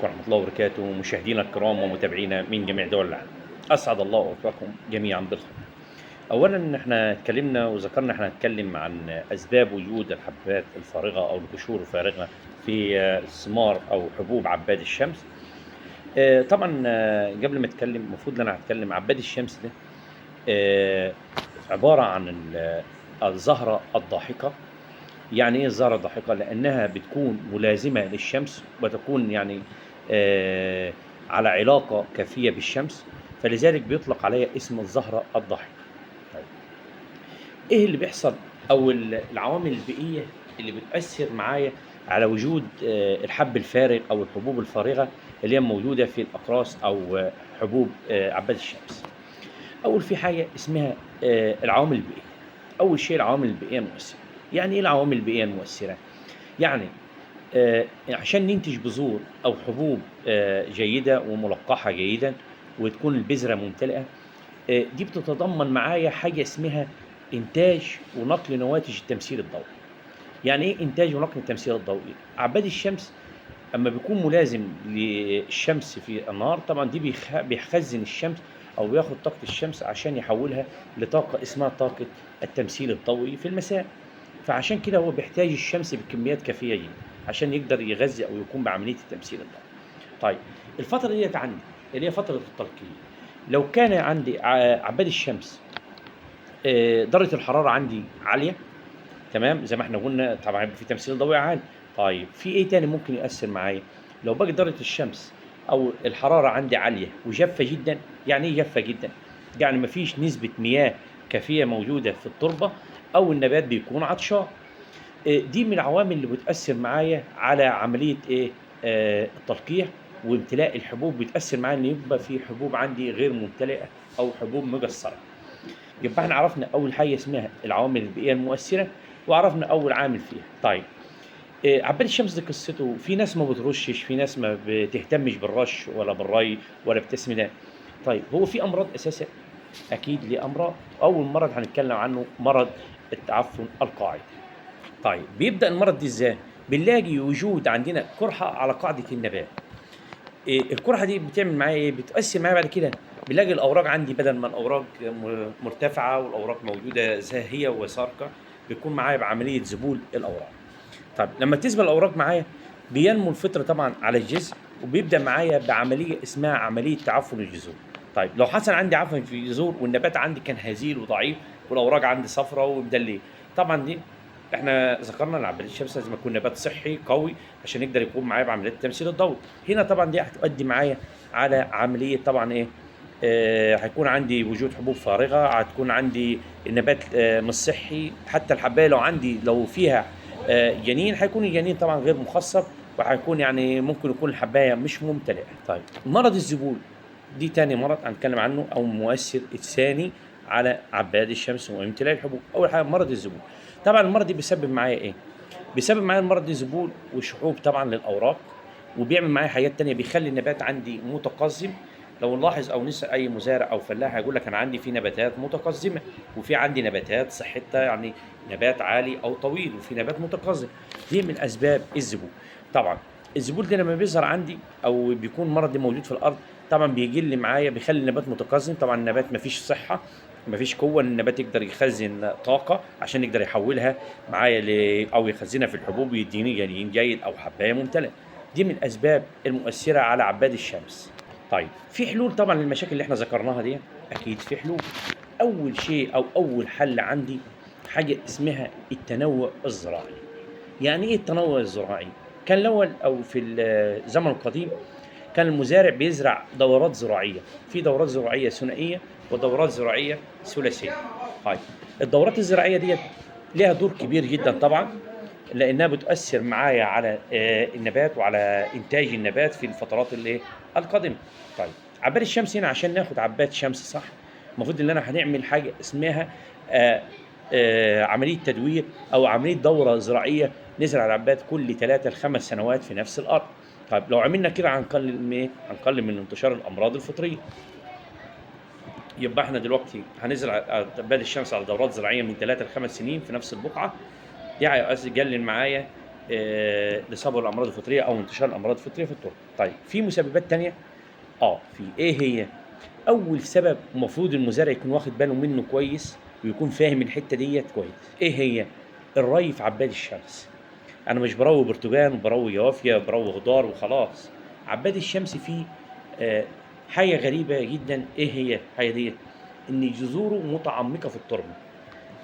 ورحمة الله وبركاته مشاهدينا الكرام ومتابعينا من جميع دول العالم. أسعد الله أوقاتكم جميعا بالخير. أولا احنا اتكلمنا وذكرنا احنا هنتكلم عن أسباب وجود الحبات الفارغة أو القشور الفارغة في ثمار أو حبوب عباد الشمس. طبعا قبل ما اتكلم المفروض ان انا هتكلم عباد الشمس ده آه، عبارة عن الزهرة الضاحكة. يعني ايه الزهرة الضاحكة؟ لأنها بتكون ملازمة للشمس وتكون يعني آه، على علاقة كافية بالشمس، فلذلك بيطلق عليها اسم الزهرة الضاحكة. طيب، ايه اللي بيحصل او العوامل البيئية اللي بتأثر معايا على وجود الحب الفارغ او الحبوب الفارغة اللي هي موجودة في الأقراص او حبوب عباد الشمس؟ اول في حاجة اسمها العوامل البيئية. اول شيء العوامل البيئية المؤثرة. يعني ايه العوامل البيئية المؤثرة؟ يعني عشان ننتج بذور أو حبوب جيدة وملقحة جيدا وتكون البذرة ممتلئة، دي بتتضمن معايا حاجة اسمها إنتاج ونقل نواتج التمثيل الضوئي. يعني إيه إنتاج ونقل التمثيل الضوئي؟ عباد الشمس أما بيكون ملازم للشمس في النهار، طبعا دي بيخزن الشمس أو بياخد طاقة الشمس عشان يحولها لطاقة اسمها طاقة التمثيل الضوئي في المساء. فعشان كده هو بيحتاج الشمس بكميات كافية جدا عشان يقدر يغذي أو يقوم بعملية التمثيل الضوئي. طيب، الفترة ديت عندي اللي هي فترة التلقيح، لو كان عندي عباد الشمس درجة الحرارة عندي عالية، تمام، زي ما احنا قلنا طبعا في تمثيل ضوئي عالي. طيب، في ايه تاني ممكن يأثر معايا؟ لو بقى درجة الشمس او الحرارة عندي عالية وجافة جدا. يعني ايه جافة جدا؟ يعني مفيش نسبة مياه كافية موجودة في التربة او النبات بيكون عطشان. دي من العوامل اللي بتأثر معايا على عملية ايه؟ التلقيح وامتلاء الحبوب. بتأثر معايا ان يبقى في حبوب عندي غير ممتلئة او حبوب مقصرة. يبقى احنا عرفنا اول حاجة اسمها العوامل البيئية المؤثرة، وعرفنا اول عامل فيها. طيب، عباد الشمس دي قصته، في ناس ما بترشش، في ناس ما بتهتمش بالرش ولا بالري ولا بالتسميدات. طيب، هو في امراض اساسا؟ اكيد ليه امراض. اول مرض هنتكلم عنه مرض التعفن القاعدي. طيب، بيبدأ المرض دي ازاي؟ بنلاقي وجود عندنا قرحة على قاعدة النبات. القرحة دي بتعمل معايا ايه؟ بتؤثر معايا بعد كده. بنلاقي الأوراق عندي بدل ما الأوراق مرتفعة والأوراق موجودة زاهية وسارقة، بيكون معايا بعملية ذبول الأوراق. طب لما تثبل الأوراق معايا، بينمو الفطر طبعا على الجذع، وبيبدأ معايا بعملية اسمها عملية تعفن الجذور. طيب، لو حصل عندي عفن في الجذور والنبات عندي كان هزيل وضعيف والأوراق عندي صفراء ومدلية، طبعا دي احنا ذكرنا ان عباد الشمس لازم يكون نبات صحي قوي عشان يقدر يقوم معايا بعمليه التمثيل الضوئي. هنا طبعا دي هتؤدي معايا على عمليه طبعا ايه؟ هيكون عندي وجود حبوب فارغه، هتكون عندي النبات مش صحي. حتى الحبايه لو عندي لو فيها جنين، هيكون الجنين طبعا غير مخصب، وهيكون يعني ممكن يكون الحبايه مش ممتلئه. طيب، مرض الذبول دي تاني مرض هنتكلم عنه او مؤثر الثاني على عباد الشمس وامتلاء الحبوب. اول حاجه مرض الذبول. طبعا المرض دي بيسبب معايا ايه؟ بيسبب معايا المرض دي ذبول وشحوب طبعا للاوراق، وبيعمل معايا حاجات تانية، بيخلي النبات عندي متقزم. لو نلاحظ او نسال اي مزارع او فلاح هيقول لك انا عندي في نباتات متقزمه، وفي عندي نباتات صحتها يعني نبات عالي او طويل، وفي نبات متقزم. دي من اسباب الذبول. طبعا الذبول ده لما بيظهر عندي او بيكون مرض موجود في الارض، طبعا بيجي لي معايا بيخلي النبات متقزم. طبعا النبات مفيش صحه، مفيش قوه ان النبات يقدر يخزن طاقه عشان يقدر يحولها معايا او يخزنها في الحبوب ويديني جنين جيد او حبايه ممتلئه. دي من الاسباب المؤثره على عباد الشمس. طيب، في حلول طبعا للمشاكل اللي احنا ذكرناها دي. اكيد في حلول. اول شيء او اول حل عندي حاجه اسمها التنوع الزراعي. يعني ايه التنوع الزراعي؟ كان الاول او في الزمن القديم كان المزارع بيزرع دورات زراعيه، في دورات زراعيه ثنائيه ودورات زراعيه ثلاثيه. طيب، الدورات الزراعيه ديت ليها دور كبير جدا طبعا، لانها بتؤثر معايا على النبات وعلى انتاج النبات في الفترات اللي القادمه. طيب، عباد الشمس هنا عشان ناخد عباد شمس صح، المفروض ان انا هنعمل حاجه اسمها عمليه تدوير او عمليه دوره زراعيه، نزرع العباد كل 3 ل 5 سنوات في نفس الارض. طيب، لو عملنا كده هنقلل من ايه؟ هنقلل من انتشار الامراض الفطريه. يبقى احنا دلوقتي هنزرع عباد الشمس على دورات زراعيه من 3 ل 5 سنين في نفس البقعه. دي هيقلل معايا الاصابه بالامراض الفطريه او انتشار الامراض الفطريه في التربه. طيب في مسببات تانية؟ في ايه هي؟ اول سبب المفروض المزارع يكون واخد باله منه كويس ويكون فاهم الحته ديت كويس، ايه هي؟ الري في عباد الشمس. انا مش بروي برتقان وبروي يوافيا بروي خضار وخلاص. عباد الشمس فيه آه، حاجه غريبه جدا. ايه هي الحاجه ديت؟ ان جذوره متعمقه في التربه.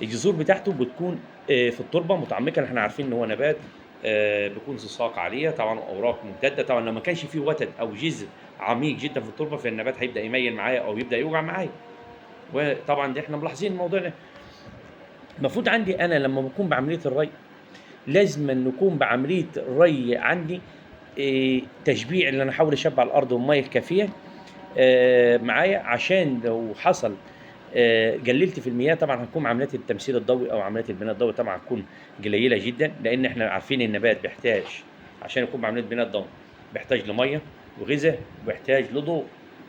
الجذور بتاعته بتكون في التربه متعمقه. احنا عارفين ان هو نبات بيكون ذو ساق عاليه طبعا واوراق ممتده. طبعا لو ما كانش فيه وتد او جذر عميق جدا في التربه فالنبات هيبدا يميل معايا او يبدا يوجع معايا. وطبعا دي احنا ملاحظين الموضوع ده. المفروض عندي انا لما بكون بعمليه الري لازم أن نكون بعمليه الري عندي تشبيع، اللي انا احاول اشبع الارض بالميه الكافيه معايا، عشان لو حصل قللت في المياه طبعا هتكون عمليات التمثيل الضوئي او عمليات البناء الضوئي طبعا هتكون قليله جدا، لان احنا عارفين النبات بيحتاج عشان يكون بعمليه بناء ضوئي بيحتاج لميه وغذاء وبيحتاج لضوء.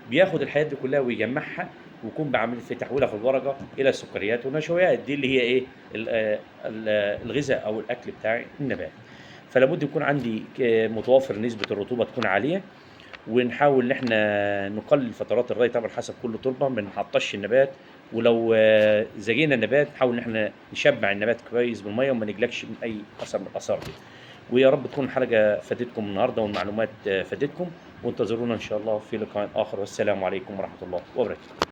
بياخد الحاجات دي كلها ويجمعها ويكون بعمليه في تحويلها في الورقه الى سكريات ونشويات، دي اللي هي ايه؟ الغذاء او الاكل بتاع النبات. فلا بد يكون عندي متوفر نسبه الرطوبه تكون عاليه، ونحاول ان احنا نقلل فترات الري طبعا حسب كل تربه، ما نعطش النبات. ولو زجينا النبات نحاول ان احنا نشبع النبات كويس بالميه وما نجلكش من اي اثر من الاثار دي. ويا رب تكون الحلقه فادتكم النهارده والمعلومات فادتكم، وانتظرونا ان شاء الله في لقاء اخر، والسلام عليكم ورحمه الله وبركاته.